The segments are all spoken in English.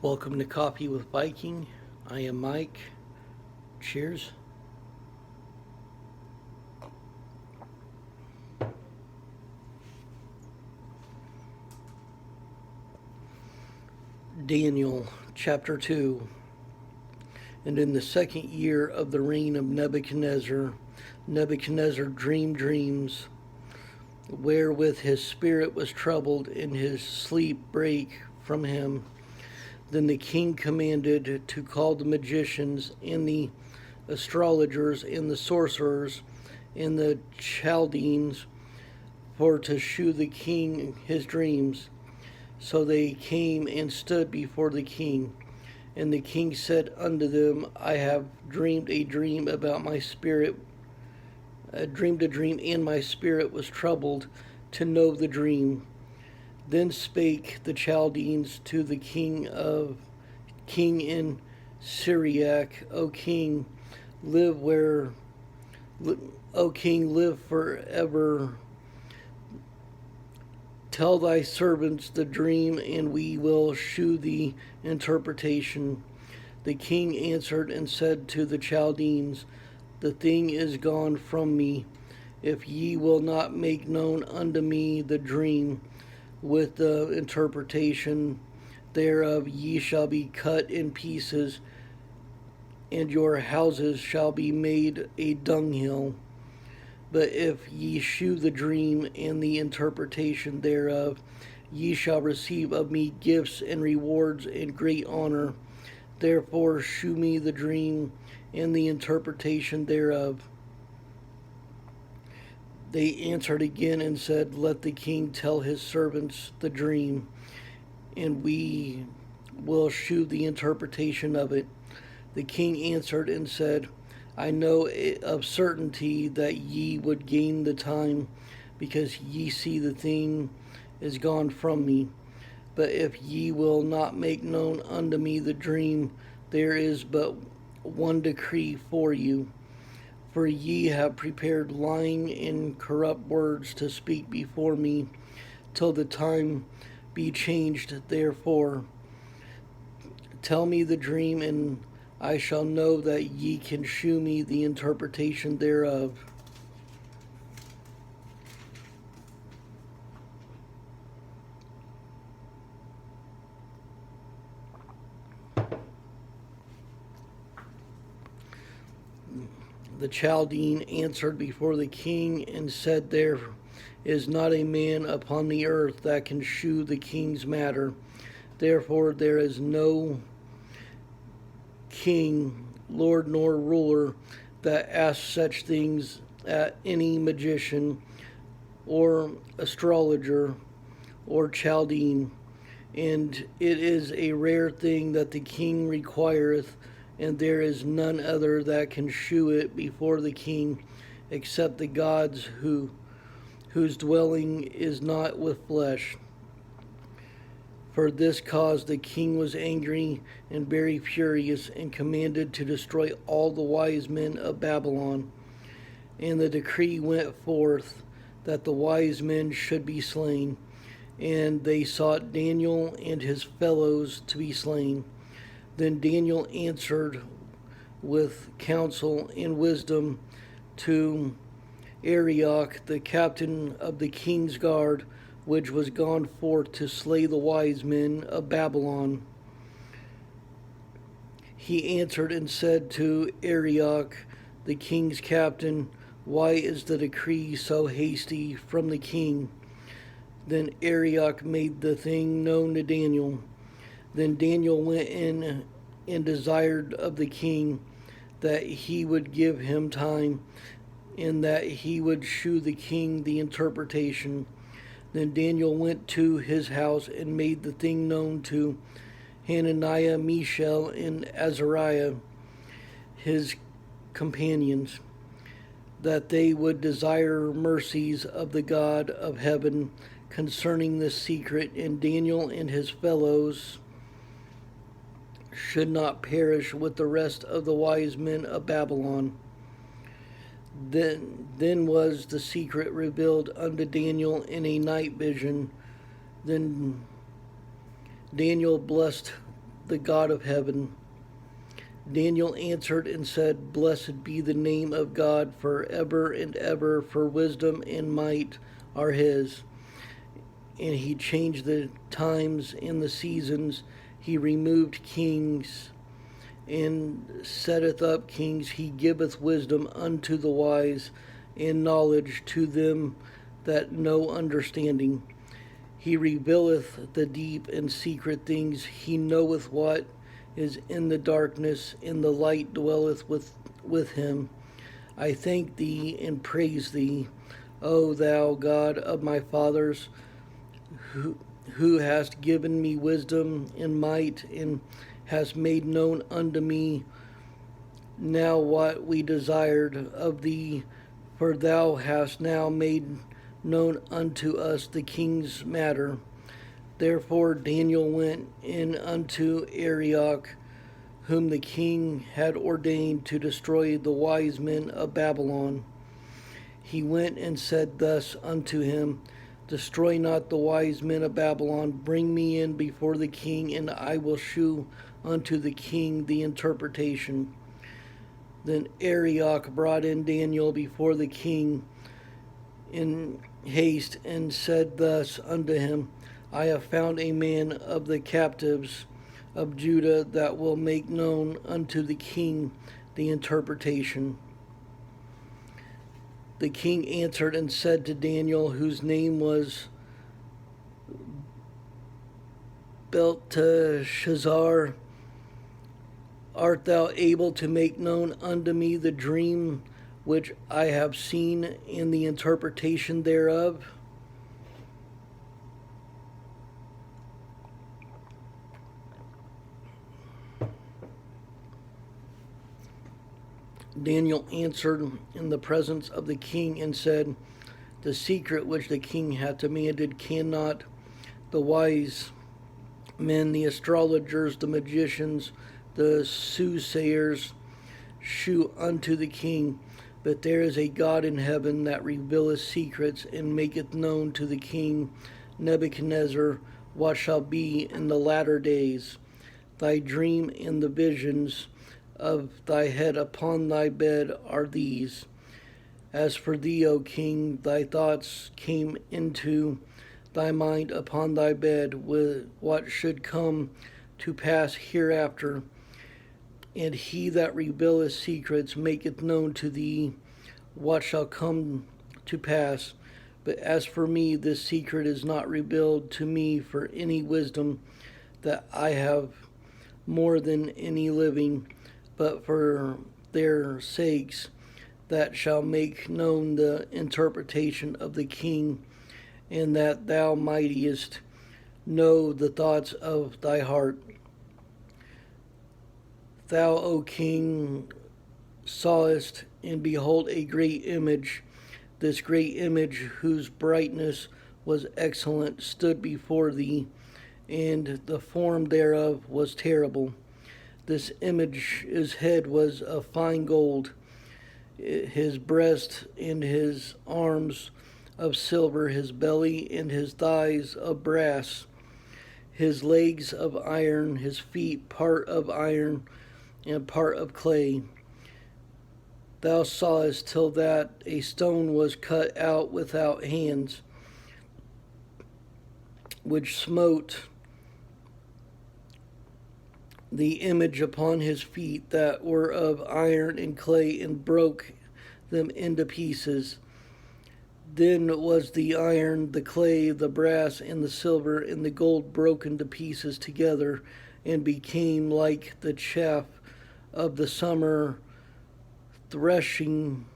Welcome to Coffee with Viking. I am Mike. Cheers. Daniel chapter 2. And in the second year of the reign of Nebuchadnezzar, Nebuchadnezzar dreamed dreams, wherewith his spirit was troubled, and his sleep brake from him. Then the king commanded to call the magicians and the astrologers and the sorcerers and the Chaldeans for to shew the king his dreams. So they came and stood before the king. And the king said unto them, I have dreamed a dream about my spirit. I dreamed a dream, and my spirit was troubled to know the dream. Then spake the Chaldeans to the king in Syriac, O king, live forever. Tell thy servants the dream, and we will shew thee interpretation. The king answered and said to the Chaldeans, the thing is gone from me. If ye will not make known unto me the dream with the interpretation thereof, ye shall be cut in pieces, and your houses shall be made a dunghill. But if ye shew the dream and the interpretation thereof, ye shall receive of me gifts and rewards and great honor. Therefore shew me the dream and the interpretation thereof. They answered again and said, let the king tell his servants the dream, and we will shew the interpretation of it. The king answered and said, I know of certainty that ye would gain the time, because ye see the thing is gone from me. But if ye will not make known unto me the dream, there is but one decree for you. For ye have prepared lying and corrupt words to speak before me, till the time be changed. Therefore, tell me the dream, and I shall know that ye can shew me the interpretation thereof. The Chaldean answered before the king and said, there is not a man upon the earth that can shew the king's matter. Therefore there is no king, lord, nor ruler that asks such things at any magician or astrologer or Chaldean. And it is a rare thing that the king requireth, and there is none other that can shew it before the king, except the gods whose dwelling is not with flesh. For this cause the king was angry and very furious, and commanded to destroy all the wise men of Babylon. And the decree went forth that the wise men should be slain, and they sought Daniel and his fellows to be slain. Then Daniel answered with counsel and wisdom to Arioch, the captain of the king's guard, which was gone forth to slay the wise men of Babylon. He answered and said to Arioch, the king's captain, why is the decree so hasty from the king? Then Arioch made the thing known to Daniel. Then Daniel went in and desired of the king that he would give him time, and that he would shew the king the interpretation. Then Daniel went to his house and made the thing known to Hananiah, Mishael, and Azariah, his companions, that they would desire mercies of the God of heaven concerning this secret, and Daniel and his fellows should not perish with the rest of the wise men of Babylon. Then was the secret revealed unto Daniel in a night vision. Then Daniel blessed the God of heaven. Daniel answered and said, Blessed be the name of God forever and ever, for wisdom and might are his. And he changed the times and the seasons. He removed kings and setteth up kings. He giveth wisdom unto the wise, and knowledge to them that know understanding. He revealeth the deep and secret things. He knoweth what is in the darkness, and the light dwelleth with him. I thank thee and praise thee, O thou God of my fathers, who hast given me wisdom and might, and hast made known unto me now what we desired of thee, for thou hast now made known unto us the king's matter. Therefore Daniel went in unto Arioch, whom the king had ordained to destroy the wise men of Babylon. He went and said thus unto him, Destroy not the wise men of Babylon. Bring me in before the king, and I will shew unto the king the interpretation. Then Arioch brought in Daniel before the king in haste, and said thus unto him, I have found a man of the captives of Judah that will make known unto the king the interpretation. The king answered and said to Daniel, whose name was Belteshazzar, Art thou able to make known unto me the dream which I have seen, and the interpretation thereof? Daniel answered in the presence of the king and said, The secret which the king hath demanded cannot the wise men, the astrologers, the magicians, the soothsayers shew unto the king. But there is a God in heaven that revealeth secrets, and maketh known to the king Nebuchadnezzar what shall be in the latter days. Thy dream and the visions of thy head upon thy bed are these. As for thee, O king, thy thoughts came into thy mind upon thy bed with what should come to pass hereafter. And he that revealeth secrets maketh known to thee what shall come to pass. But as for me, this secret is not revealed to me for any wisdom that I have more than any living, but for their sakes that shall make known the interpretation of the king, and that thou mightest know the thoughts of thy heart. Thou, O king, sawest, and behold, a great image. This great image, whose brightness was excellent, stood before thee, and the form thereof was terrible. This image's head was of fine gold, his breast and his arms of silver, his belly and his thighs of brass, his legs of iron, his feet part of iron and part of clay. Thou sawest till that a stone was cut out without hands, which smote the image upon his feet that were of iron and clay, and broke them into pieces. Then was the iron, the clay, the brass, and the silver, and the gold broken to pieces together, and became like the chaff of the summer threshing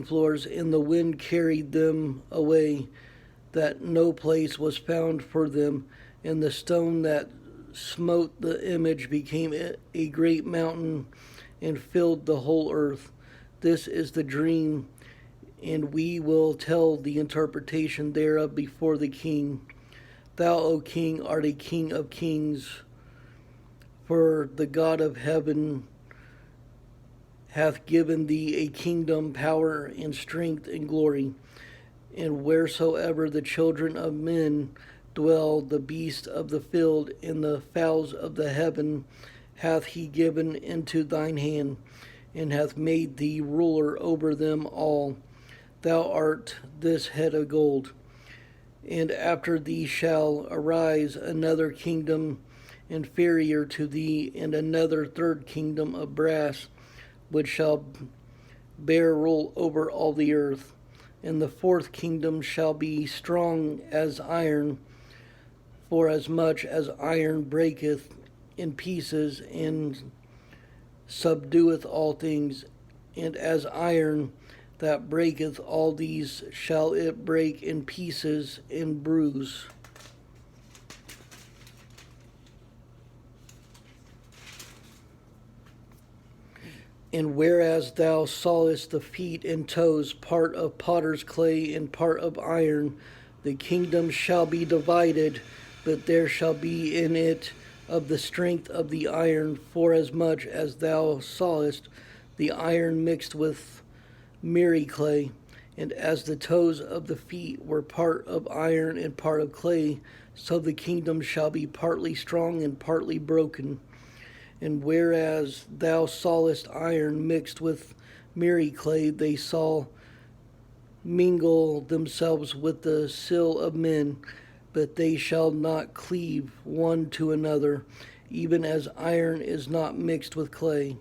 floors, and the wind carried them away, that no place was found for them. And the stone that smote the image became a great mountain, and filled the whole earth. This is the dream, and we will tell the interpretation thereof before the king. Thou, O king, art a king of kings, for the God of heaven hath given thee a kingdom, power, and strength, and glory. And wheresoever the children of men dwell the beasts of the field, and the fowls of the heaven hath he given into thine hand, and hath made thee ruler over them all. Thou art this head of gold. And after thee shall arise another kingdom inferior to thee, and another third kingdom of brass, which shall bear rule over all the earth. And the fourth kingdom shall be strong as iron, for as much as iron breaketh in pieces and subdueth all things, and as iron that breaketh all these shall it break in pieces and bruise. And whereas thou sawest the feet and toes, part of potter's clay and part of iron, the kingdom shall be divided, but there shall be in it of the strength of the iron, forasmuch as thou sawest the iron mixed with miry clay. And as the toes of the feet were part of iron and part of clay, so the kingdom shall be partly strong and partly broken. And whereas thou sawest iron mixed with miry clay, they saw mingle themselves with the sill of men, but they shall not cleave one to another, even as iron is not mixed with clay.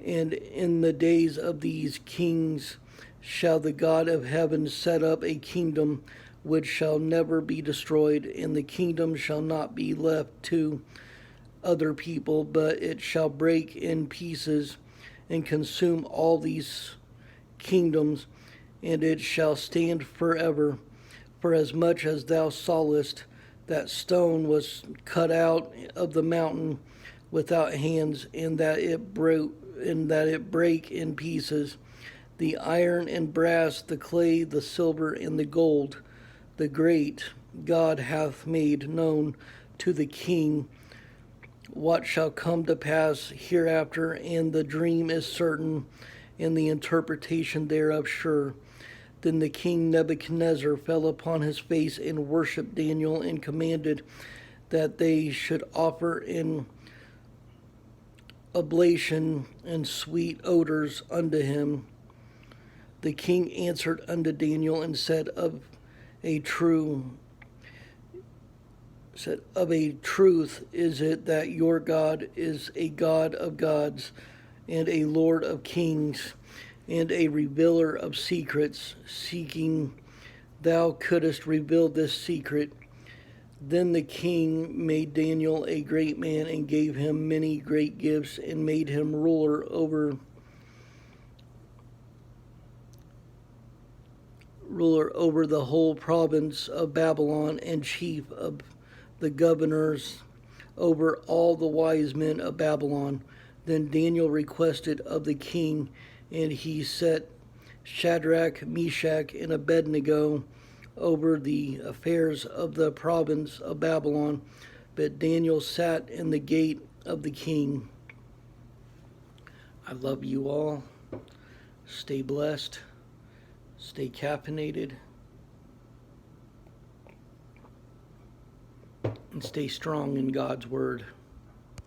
And in the days of these kings shall the God of heaven set up a kingdom which shall never be destroyed, and the kingdom shall not be left to other people, but it shall break in pieces and consume all these kingdoms, and it shall stand forever. For as much as thou sawest that stone was cut out of the mountain without hands, and that it brake in pieces, the iron and brass, the clay, the silver, and the gold, the great God hath made known to the king what shall come to pass hereafter, and the dream is certain, and the interpretation thereof sure. Then the king Nebuchadnezzar fell upon his face and worshipped Daniel, and commanded that they should offer an oblation and sweet odors unto him. The king answered unto Daniel and said, Of a truth is it that your God is a God of gods, and a Lord of kings, and a revealer of secrets, seeking thou couldst reveal this secret. Then the king made Daniel a great man, and gave him many great gifts, and made him ruler over the whole province of Babylon, and chief of the governors over all the wise men of Babylon. Then Daniel requested of the king, and he set Shadrach, Meshach, and Abednego over the affairs of the province of Babylon. But Daniel sat in the gate of the king. I love you all. Stay blessed. Stay caffeinated. And stay strong in God's word.